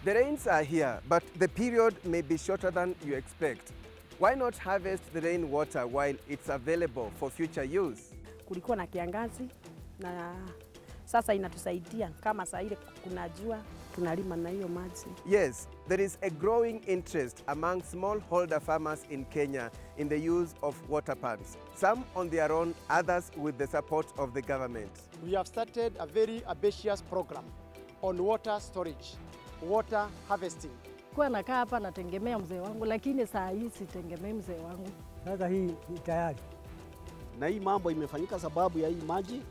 The rains are here, but the period may be shorter than you expect. Why not harvest the rainwater while it's available for future use? Kulikuwa na kiangazi na sasa inatusaidia kama saa ile kuna jua tunalima na hiyo maji. Yes, there is a growing interest among smallholder farmers in Kenya in the use of water pans. Some on their own, others with the support of the government. We have started a very ambitious program on water storage, water harvesting. Kwa nakaa hapa nategemea mzee wangu, lakini saa hii sitegemei mzee wangu. Sasa hii ni tayari. Na hii mambo imefanyika sababu ya hii maji.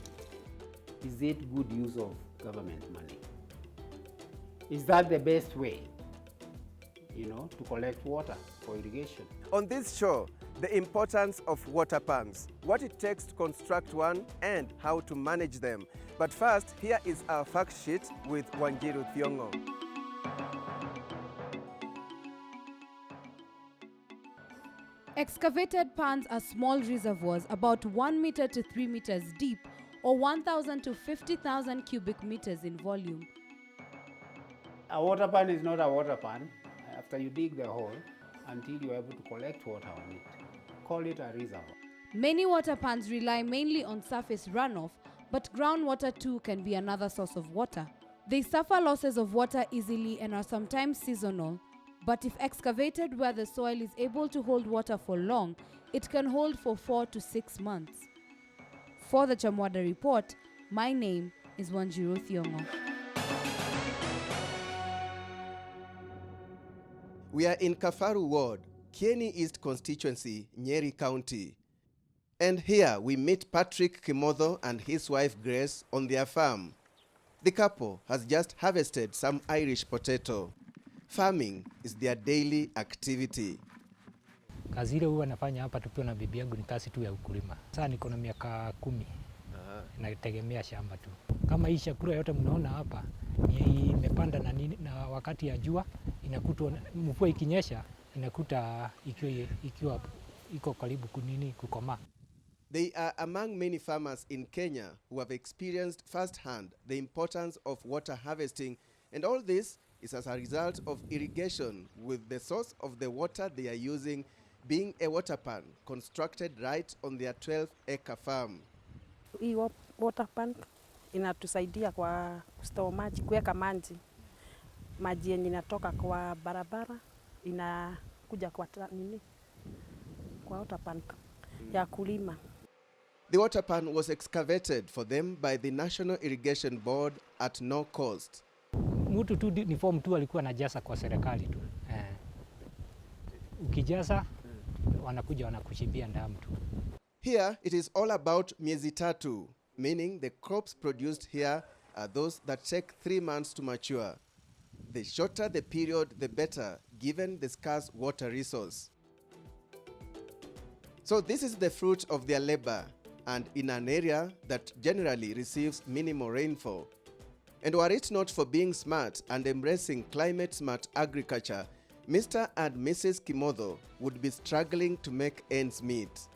Is it good use of government money? Is that the best way, to collect water for irrigation? On this show, the importance of water pans, what it takes to construct one, and how to manage them. But first, here is our fact sheet with Wanjiru Thiongo. Excavated pans are small reservoirs about 1 meter to 3 meters deep or 1,000 to 50,000 cubic meters in volume. A water pan is not a water pan after you dig the hole until you're able to collect water on it. Call it a reservoir. Many water pans rely mainly on surface runoff, but groundwater too can be another source of water. They suffer losses of water easily and are sometimes seasonal. But if excavated where the soil is able to hold water for long, it can hold for 4 to 6 months. For the Chamwada Report, my name is Wanjiru Thiongo. We are in Kafaru Ward, Kieni East Constituency, Nyeri County. And here we meet Patrick Kimotho and his wife Grace on their farm. The couple has just harvested some Irish potato. Farming is their daily activity. Kazi ile huwa nafanya hapa tukiwa na bibi yangu ni kazi tu ya ukulima. Sasa niko na miaka 10. Nategemea shamba tu. Kama hii chakula yote mnaona hapa ni imepanda na wakati ya jua inakuta mvua ikinyesha inakuta ikiwa iko karibu kukomaa. They are among many farmers in Kenya who have experienced firsthand the importance of water harvesting, and all this is as a result of irrigation, with the source of the water they are using being a water pan constructed right on their 12-acre farm. Hii water pan inatusaidia kwa store maji, kuweka maji yenye inatoka kwa barabara inakuja kwa water pan ya kulima. The water pan was excavated for them by the National Irrigation Board at no cost. Mtu tu ni form tu alikuwa anajaza kwa serikali tu. Ukijaza wanakuja wanakuchimbia ndamu tu. Here it is all about miezi tatu, meaning the crops produced here are those that take 3 months to mature. The shorter the period, the better, given the scarce water resource. So this is the fruit of their labor, and in an area that generally receives minimal rainfall. And were it not for being smart and embracing climate-smart agriculture, Mr. and Mrs. Kimotho would be struggling to make ends meet.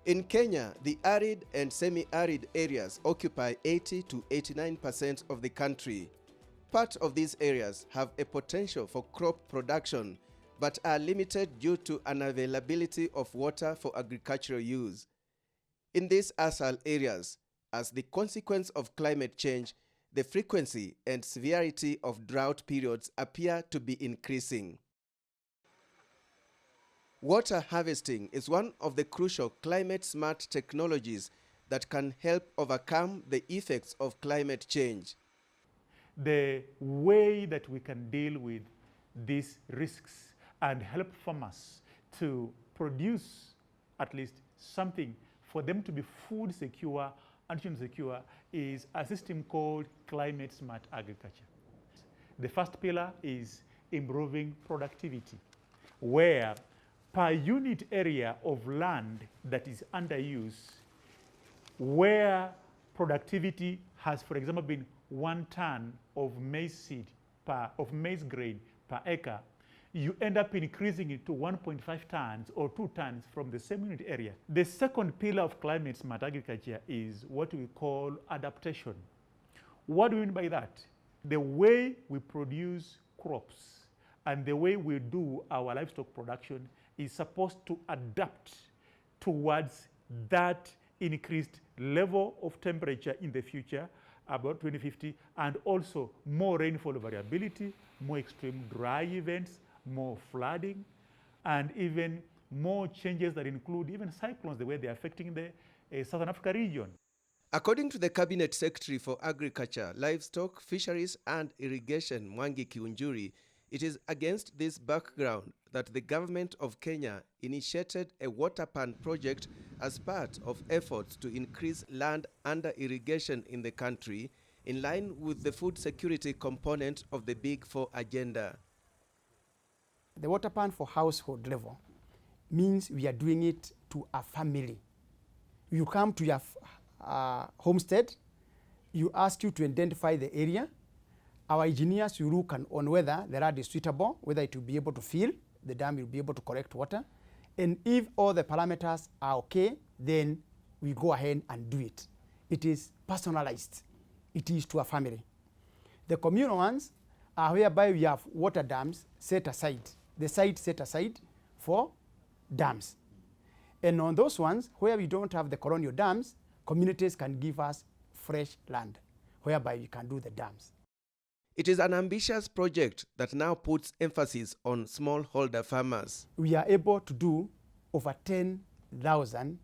In Kenya, the arid and semi-arid areas occupy 80 to 89% of the country. Part of these areas have a potential for crop production, but are limited due to unavailability of water for agricultural use. In these arsal areas, as the consequence of climate change, the frequency and severity of drought periods appear to be increasing. Water harvesting is one of the crucial climate-smart technologies that can help overcome the effects of climate change. The way that we can deal with these risks and help farmers to produce at least something for them to be food secure and nutrient secure is a system called climate smart agriculture. The first pillar is improving productivity, where per unit area of land that is under use, where productivity has, for example, been 1 ton of maize seed of maize grain per acre, you end up increasing it to 1.5 tons or 2 tons from the same unit area. The second pillar of climate smart agriculture is what we call adaptation, What do we mean by that? The way we produce crops and the way we do our livestock production is supposed to adapt towards that increased level of temperature in the future, about 2050, and also more rainfall variability, more extreme dry events, more flooding, and even more changes that include even cyclones, the way they're affecting the Southern Africa region. According to the Cabinet Secretary for Agriculture, Livestock, Fisheries and Irrigation, Mwangi Kiunjuri, it is against this background that the government of Kenya initiated a water pan project as part of efforts to increase land under irrigation in the country, in line with the food security component of the Big Four agenda. The water pan for household level means we are doing it to a family. You come to your homestead, you ask you to identify the area. Our engineers will look on whether the land is suitable, whether it will be able to fill, the dam will be able to collect water. And if all the parameters are okay, then we go ahead and do it. It is personalized. It is to a family. The communal ones are whereby we have water dams set aside, the site set aside for dams. And on those ones, where we don't have the colonial dams, communities can give us fresh land, whereby we can do the dams. It is an ambitious project that now puts emphasis on smallholder farmers. We are able to do over 10,000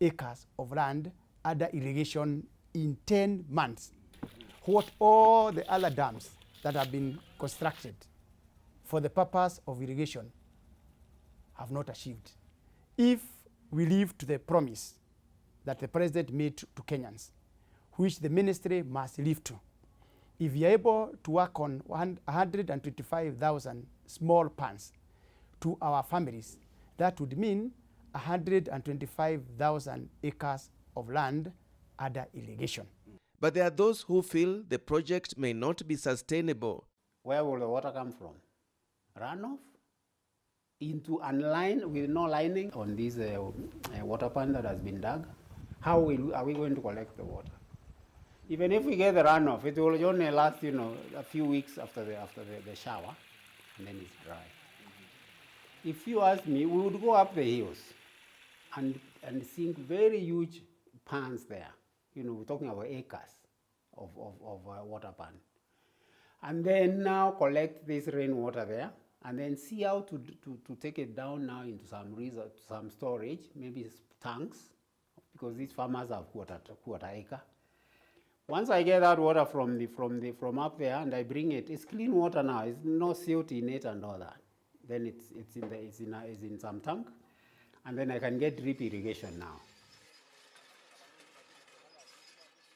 acres of land under irrigation in 10 months. What all the other dams that have been constructed for the purpose of irrigation have not achieved. If we live to the promise that the president made to Kenyans, which the ministry must live to, if we are able to work on 125,000 small pans to our families, that would mean 125,000 acres of land under irrigation. But there are those who feel the project may not be sustainable. Where will the water come from? Runoff? Into a line with no lining on this water pan that has been dug? How are we going to collect the water? Even if we get the runoff, it will only last, a few weeks after the shower, and then it's dry. If you ask me, we would go up the hills and sink very huge pans there. We're talking about acres of water pan. And then now collect this rainwater there, and then see how to take it down now into some some storage, maybe tanks, because these farmers have quarter acre. Once I get that water from up there and I bring it, it's clean water now. It's no silt in it and all that. Then it's in some tank, and then I can get drip irrigation now.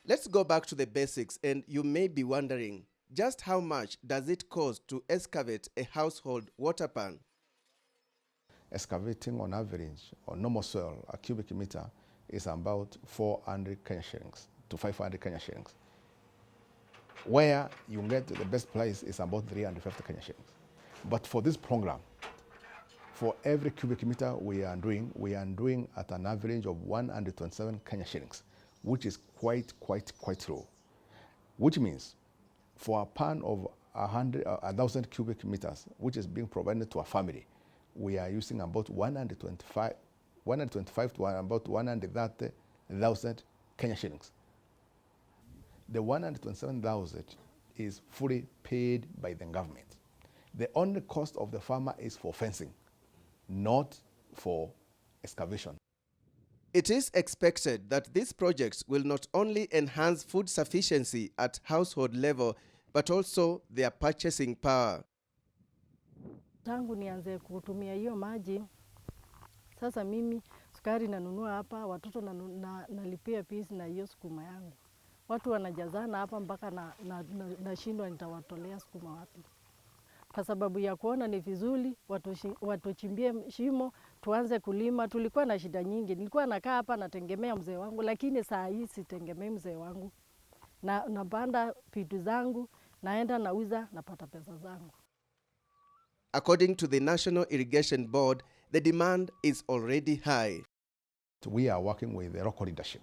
Let's go back to the basics, and you may be wondering, just how much does it cost to excavate a household water pan? Excavating on average, on normal soil, a cubic meter is about 400 Kenya shillings to 500 Kenya shillings. Where you get the best price is about 350 Kenya shillings. But for this program, for every cubic meter we are doing at an average of 127 Kenya shillings, which is quite low. Which means for a pan of 1,000 cubic meters, which is being provided to a family, we are using about 125 to about 130,000 Kenya shillings. The 127,000 is fully paid by the government. The only cost of the farmer is for fencing, not for excavation. It is expected that these projects will not only enhance food sufficiency at household level, but also their purchasing power. Tangu nianze kutumia hiyo maji, sasa mimi sukari nanunua hapa, watoto nalipia fees na hiyo sukuma yangu. Watu wanajazana hapa mpaka nashindwa nitawatolea sukuma wapi. Kwa sababu ya kuona ni vizuri watuchimbie shimo tuanze kulima. Tulikuwa na shida nyingi. Nilikuwa nakaa hapa nategemea mzee wangu, lakini saa hii sitegemei mzee wangu. Napanda vitu zangu, naenda nauza, napata pesa zangu. According to the National Irrigation Board, the demand is already high. We are working with the local leadership.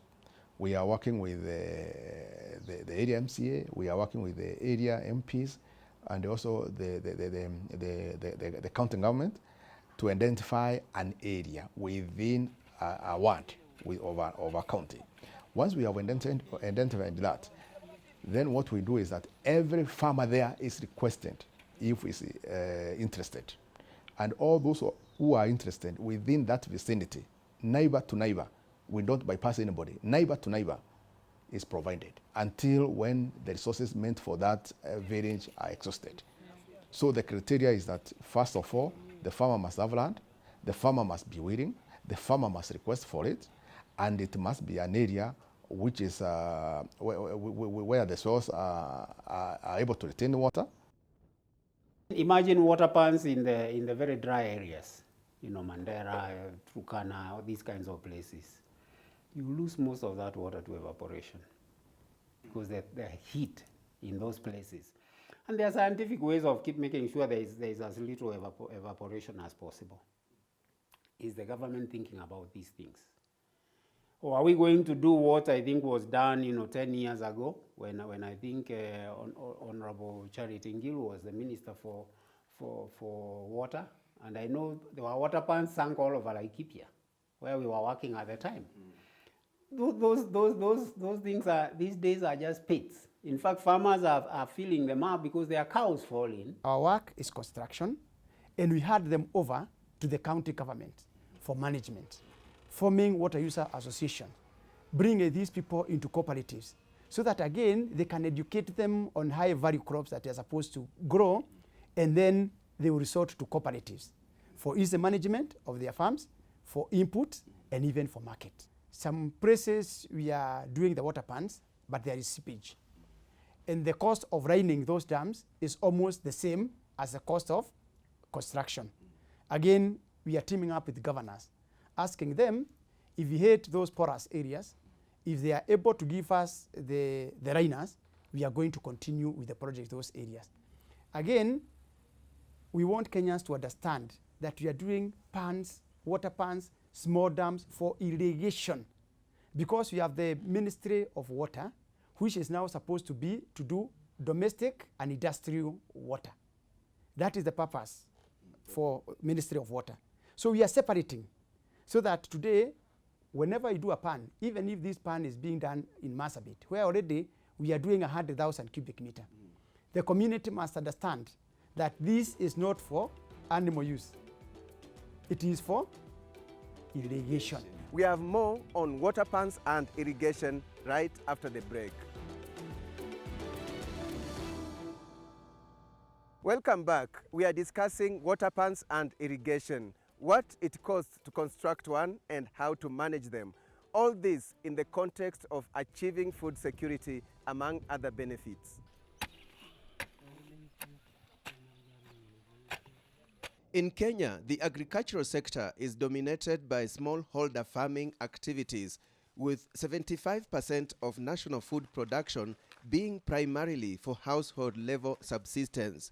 We are working with the area MCA, we are working with the area MPs, and also the county government to identify an area within a ward of a county. Once we have identified that, then what we do is that every farmer there is requested if he's interested. And all those who are interested within that vicinity, neighbor to neighbor, we don't bypass anybody, neighbor to neighbor is provided until when the resources meant for that village are exhausted. So the criteria is that, first of all, the farmer must have land, the farmer must be willing, the farmer must request for it, and it must be an area which is where the soils are able to retain water. Imagine water pans in the very dry areas, you know, Mandera, Turkana, all these kinds of places. You lose most of that water to evaporation because the heat in those places. And there are scientific ways of making sure there is as little evaporation as possible. Is the government thinking about these things? Or are we going to do what I think was done, you know, 10 years ago when I think Honorable Charity Ngilu was the Minister for Water, and I know there were water pans sunk all over Laikipia, where we were working at the time. Those things are these days are just pits. In fact, farmers are filling them up because their cows fall in. Our work is construction, and we hand them over to the county government for management, forming water user association, bringing these people into cooperatives so that again they can educate them on high value crops that they are supposed to grow, and then they will resort to cooperatives for easy management of their farms, for input, and even for market. Some places we are doing the water pans, but there is seepage. And the cost of lining those dams is almost the same as the cost of construction. Again, we are teaming up with governors, asking them if we hit those porous areas, if they are able to give us the liners, we are going to continue with the project those areas. Again, we want Kenyans to understand that we are doing pans, water pans, small dams for irrigation, because we have the Ministry of Water, which is now supposed to do domestic and industrial water. That is the purpose for Ministry of Water. So we are separating so that today, whenever you do a pan, even if this pan is being done in Marsabit, where already we are doing 100,000 cubic meter, the community must understand that this is not for animal use. It is for irrigation. We have more on water pans and irrigation right after the break. Welcome back. We are discussing water pans and irrigation, what it costs to construct one and how to manage them. All this in the context of achieving food security, among other benefits. In Kenya, the agricultural sector is dominated by smallholder farming activities, with 75% of national food production being primarily for household-level subsistence.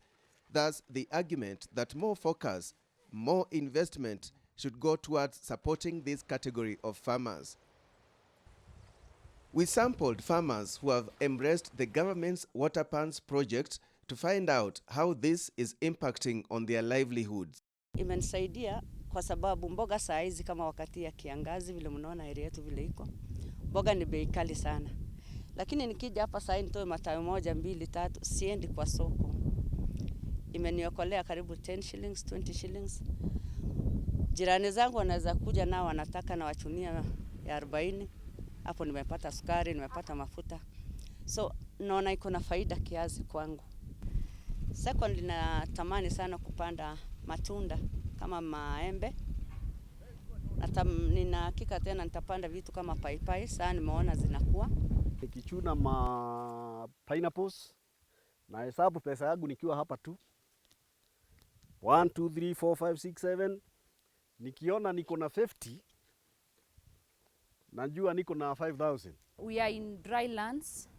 Thus, the argument that more focus, more investment should go towards supporting this category of farmers. We sampled farmers who have embraced the government's water pans project to find out how this is impacting on their livelihoods. Imenisaidia kwa sababu mboga saa hizi kama wakati ya kiangazi vile mnaona area yetu vile iko. Mboga ni bei kali sana. Lakini nikija hapa saa hii nitoe matawi 1, 2, 3 siendi kwa soko. Imeniokolea karibu 10 shillings, 20 shillings. Jirani zangu wanaweza kuja nao wanataka na wachunia ya 40. Hapo nimepata sukari, nimepata mafuta. So naona iko na faida kiasi kwangu. Second, natamani sana kupanda matunda kama maembe. Nina hakika tena nitapanda vitu kama paipai, sana nimeona zinakuwa. Nikichuna ma pineapples na hesabu pesa yangu nikiwa hapa tu. 1, 2, 3, 4, 5, 6, 7. Nikiona niko na 50, najua niko na 5,000. We are in dry lands,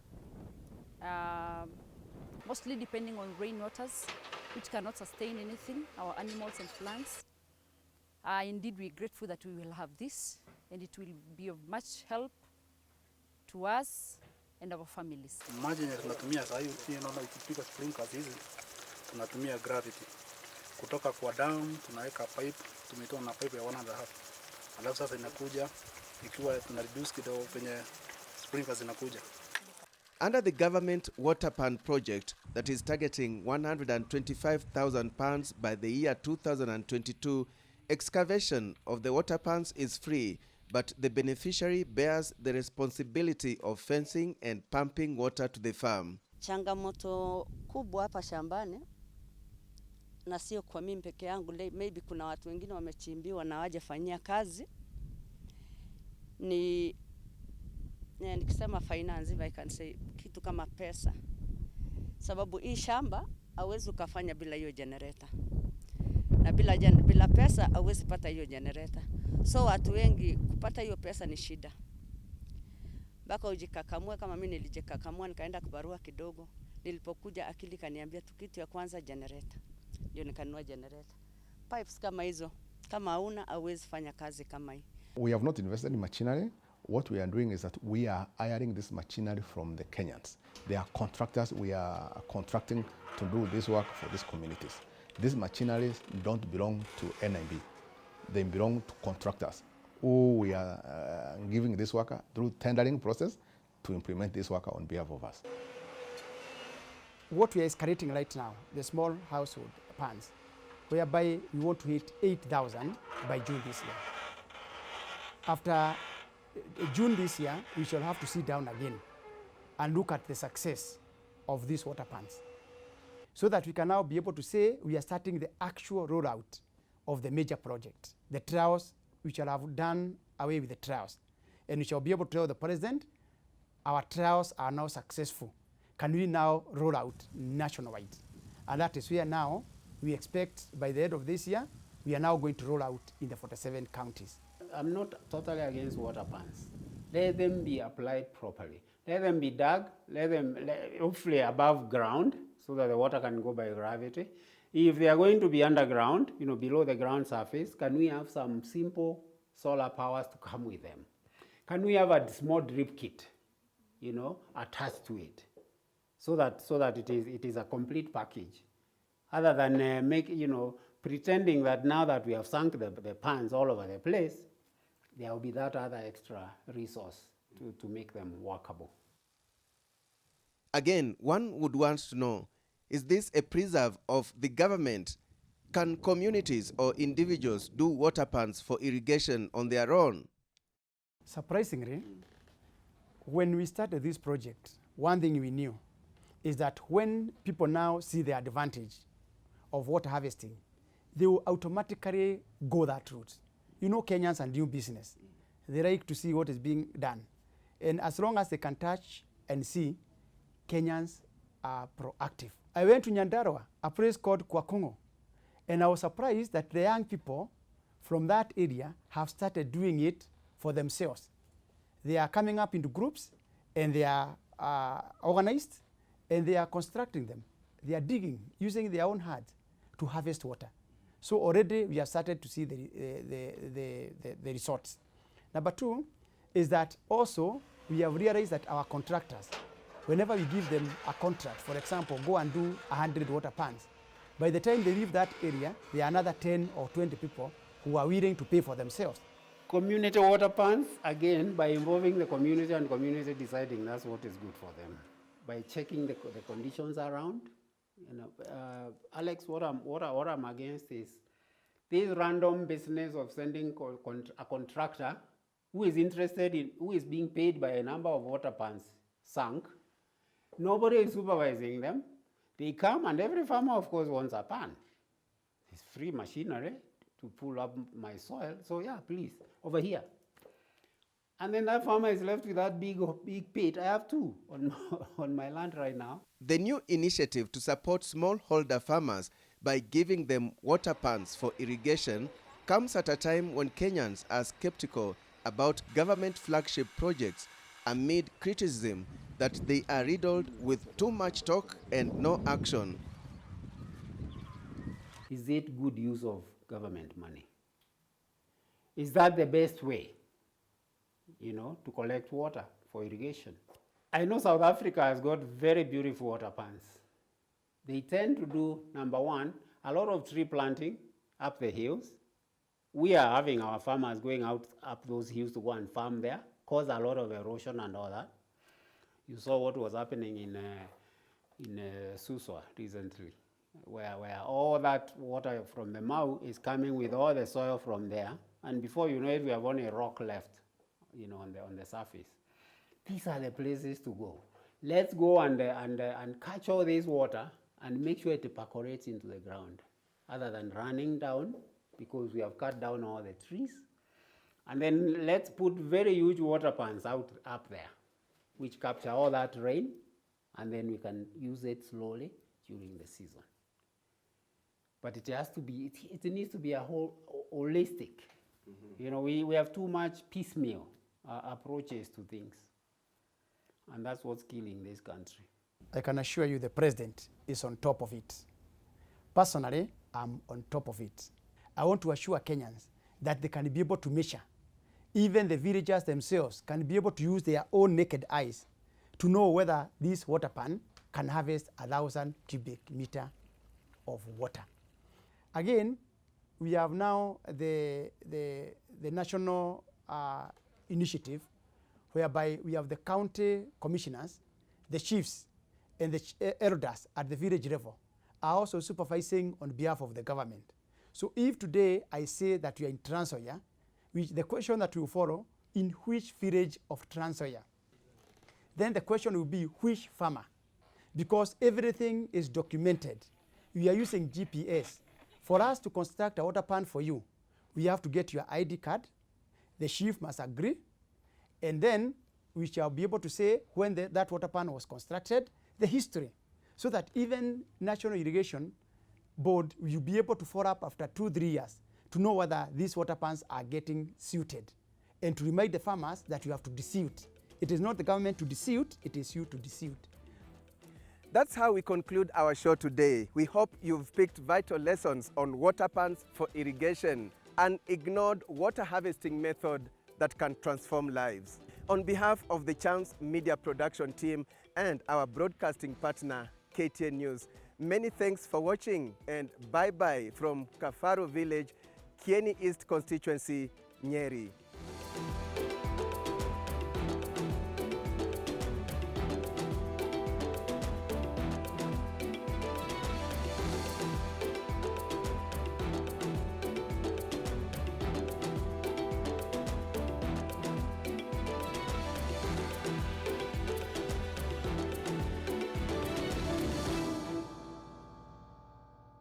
mostly depending on rainwaters, which cannot sustain anything, our animals and plants. Indeed, we're grateful that we will have this, and it will be of much help to us and our families. Maji yenye tunatumia sasa hivi pia naona ikipiga sprinklers hizi tunatumia gravity. Kutoka kwa dam tunaweka pipe, tumetoa na pipe ya 1.5. Alafu sasa inakuja ikiwa tuna reduce kidogo kwenye sprinklers inakuja. Under the government water pan project that is targeting 125,000 pans by the year 2022, excavation of the water pans is free, but the beneficiary bears the responsibility of fencing and pumping water to the farm. Changamoto kubwa hapa shambani, na sio kwa mimi peke yangu, maybe kuna watu wengine wamechimbiwa na hawajafanyia kazi, nikisema finance, if I can say, kitu kama pesa. Sababu hii shamba hauwezi ukafanya bila hiyo generator. Na bila pesa hauwezi pata hiyo generator. So watu wengi kupata hiyo pesa ni shida. Baka ujikakamue kama mimi nilijikakamua nikaenda kubarua kidogo. Nilipokuja akili kaniambia kitu ya kwanza generator. Ndio nikanunua generator. Pipes kama hizo, kama hauna hauwezi fanya kazi kama hii. We have not invested in machinery. What we are doing is that we are hiring this machinery from the Kenyans. They are contractors. We are contracting to do this work for these communities. These machineries don't belong to NIB. They belong to contractors who we are giving this worker through tendering process to implement this worker on behalf of us. What we are escalating right now, the small household pans, whereby we want to hit 8,000 by June this year. After June this year, we shall have to sit down again and look at the success of these water pans, so that we can now be able to say we are starting the actual rollout of the major project. The trials, we shall have done away with the trials, and we shall be able to tell the president, our trials are now successful. Can we now roll out nationwide? And that is where now we expect by the end of this year, we are now going to roll out in the 47 counties. I'm not totally against water pans. Let them be applied properly. Let them be dug, hopefully above ground, so that the water can go by gravity. If they are going to be underground, below the ground surface, can we have some simple solar powers to come with them? Can we have a small drip kit, attached to it, so that it is a complete package, other than pretending that now that we have sunk the pans all over the place, there will be that other extra resource to make them workable. Again, one would want to know, is this a preserve of the government? Can communities or individuals do water pans for irrigation on their own? Surprisingly, when we started this project, one thing we knew is that when people now see the advantage of water harvesting, they will automatically go that route. Kenyans are new business. They like to see what is being done. And as long as they can touch and see, Kenyans are proactive. I went to Nyandarua, a place called Kwakongo, and I was surprised that the young people from that area have started doing it for themselves. They are coming up into groups, and they are organized, and they are constructing them. They are digging, using their own hands to harvest water. So already we have started to see the results. Number two is that also we have realized that our contractors, whenever we give them a contract, for example, go and do 100 water pans, by the time they leave that area, there are another 10 or 20 people who are willing to pay for themselves. Community water pans, again, by involving the community and community deciding that's what is good for them. By checking the conditions around. Alex, what I'm against is this random business of sending a contractor who is interested in, who is being paid by a number of water pans sunk. Nobody is supervising them. They come, and every farmer, of course, wants a pan. It's free machinery to pull up my soil. So yeah, please, over here. And then that farmer is left with that big pit. I have two on my land right now. The new initiative to support smallholder farmers by giving them water pans for irrigation comes at a time when Kenyans are skeptical about government flagship projects amid criticism that they are riddled with too much talk and no action. Is it good use of government money? Is that the best way, to collect water for irrigation. I know South Africa has got very beautiful water pans. They tend to do, number one, a lot of tree planting up the hills. We are having our farmers going out up those hills to go and farm there, cause a lot of erosion and all that. You saw what was happening in Suswa recently, where all that water from the Mau is coming with all the soil from there, and before you know it, we have only a rock left, you know, on the surface. These are the places to go. Let's go and catch all this water and make sure it percolates into the ground, other than running down, because we have cut down all the trees. And then let's put very huge water pans up there, which capture all that rain, and then we can use it slowly during the season. But it has to be, it needs to be a whole holistic. Mm-hmm. You know, we have too much piecemeal approaches to things. And that's what's killing this country. I can assure you the president is on top of it. Personally, I'm on top of it. I want to assure Kenyans that they can be able to measure. Even the villagers themselves can be able to use their own naked eyes to know whether this water pan can harvest 1,000 cubic meter of water. Again, we have now the national initiative whereby we have the county commissioners, the chiefs, and the elders at the village level are also supervising on behalf of the government. So if today I say that you are in Trans Nzoia, the question that will follow, in which village of Trans Nzoia? Then the question will be which farmer? Because everything is documented. We are using GPS. For us to construct a water pan for you, we have to get your ID card, the chief must agree, and then we shall be able to say when that water pan was constructed, the history, so that even National Irrigation Board will be able to follow up after 2-3 years to know whether these water pans are getting suited, and to remind the farmers that you have to desuit. It is not the government to desuit, it is you to desuit. That's how we conclude our show today. We hope you've picked vital lessons on water pans for irrigation and ignored water harvesting method that can transform lives. On behalf of the Chams Media Production team and our broadcasting partner, KTN News, many thanks for watching, and bye-bye from Kafaro Village, Kieni East Constituency, Nyeri.